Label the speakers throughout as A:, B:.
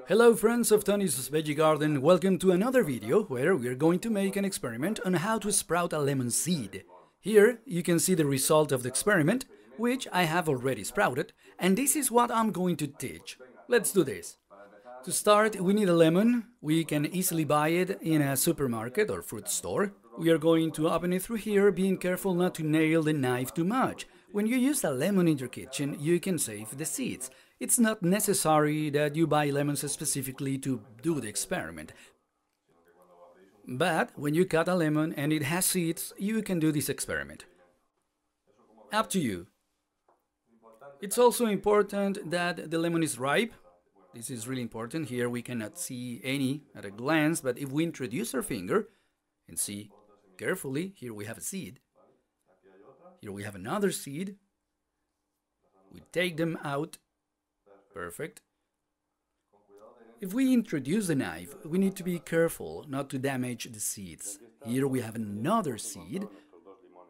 A: Hello friends of Tony's Veggie Garden, welcome to another video where we are going to make an experiment on how to sprout a lemon seed. Here you can see the result of the experiment, which I have already sprouted, and this is what I'm going to teach. Let's do this. To start, we need a lemon. We can easily buy it in a supermarket or fruit store. We are going to open it through here, being careful not to nail the knife too much. When you use a lemon in your kitchen, you can save the seeds. It's not necessary that you buy lemons specifically to do the experiment. But when you cut a lemon and it has seeds, you can do this experiment. Up to you. It's also important that the lemon is ripe. This is really important. Here we cannot see any at a glance, but if we introduce our finger and see carefully, here we have a seed. Here we have another seed. We take them out. Perfect. If we introduce the knife, we need to be careful not to damage the seeds. Here we have another seed.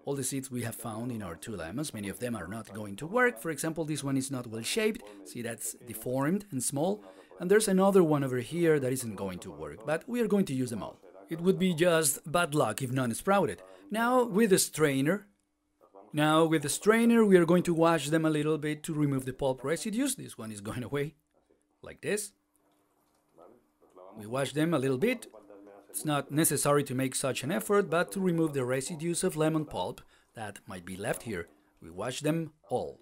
A: All the seeds we have found in our 2 lemons, many of them are not going to work. For example, this one is not well shaped. See, that's deformed and small. And there's another one over here that isn't going to work, but we are going to use them all. It would be just bad luck if none sprouted. Now with the strainer, we are going to wash them a little bit to remove the pulp residues. This one is going away, like this. We wash them a little bit. It's not necessary to make such an effort, but to remove the residues of lemon pulp that might be left here. We wash them all.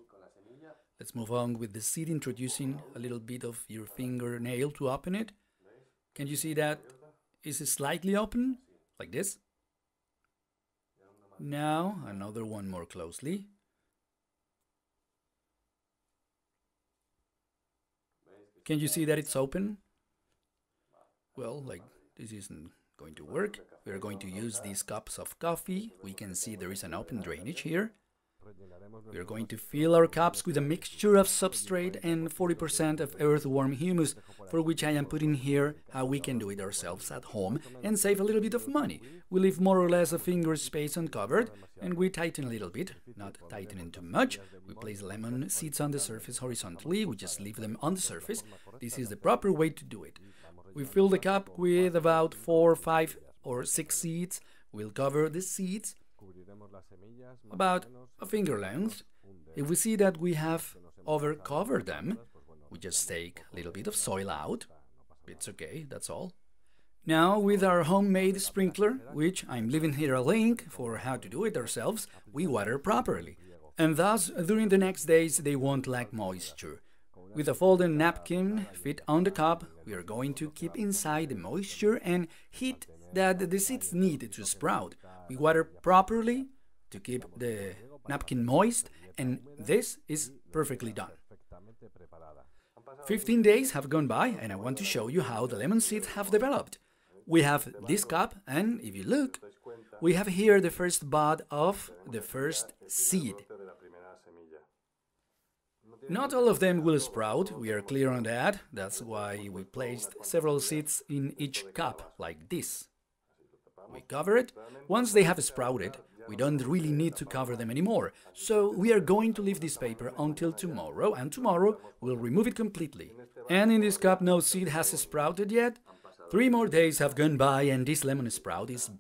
A: Let's move on with the seed, introducing a little bit of your fingernail to open it. Can you see that it's slightly open, like this? Now, another one more closely. Can you see that it's open? Well, like this isn't going to work. We are going to use these cups of coffee. We can see there is an open drainage here. We are going to fill our cups with a mixture of substrate and 40% of earthworm humus, for which I am putting here how we can do it ourselves at home and save a little bit of money. We leave more or less a finger space uncovered, and we tighten a little bit, not tightening too much. We place lemon seeds on the surface horizontally. We just leave them on the surface. This is the proper way to do it. We fill the cup with about 4, 5 or 6 seeds. We'll cover the seeds about a finger length. If we see that we have overcovered them, we just take a little bit of soil out. It's okay, that's all. Now with our homemade sprinkler, which I'm leaving here a link for how to do it ourselves, we water properly. And thus, during the next days, they won't lack moisture. With a folded napkin fit on the cup, we are going to keep inside the moisture and heat that the seeds need to sprout. We water properly to keep the napkin moist, and this is perfectly done. 15 days have gone by, and I want to show you how the lemon seeds have developed. We have this cup, and if you look, we have here the first bud of the first seed. Not all of them will sprout, we are clear on that. That's why we placed several seeds in each cup, like this. We cover it. Once they have sprouted, we don't really need to cover them anymore. So we are going to leave this paper until tomorrow, and tomorrow we'll remove it completely. And in this cup no seed has sprouted yet. 3 more days have gone by and this lemon sprout is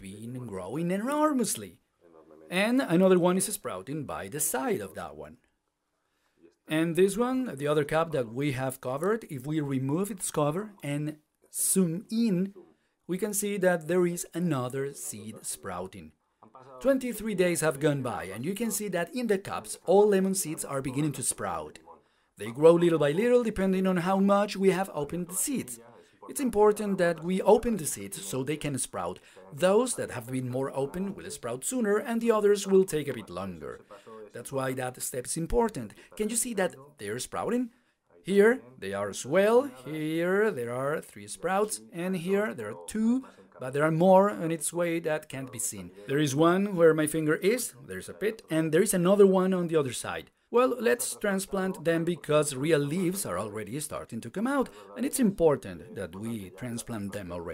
A: growing enormously. And another one is sprouting by the side of that one. And this one, the other cup that we have covered, if we remove its cover and zoom in, we can see that there is another seed sprouting. 23 days have gone by, and you can see that in the cups, all lemon seeds are beginning to sprout. They grow little by little, depending on how much we have opened the seeds. It's important that we open the seeds so they can sprout. Those that have been more open will sprout sooner, and the others will take a bit longer. That's why that step is important. Can you see that they're sprouting? Here they are as well. Here there are 3 sprouts, and here there are 2, but there are more on its way that can't be seen. There is one where my finger is, there's a pit, and there is another one on the other side. Well, let's transplant them because real leaves are already starting to come out, and it's important that we transplant them already.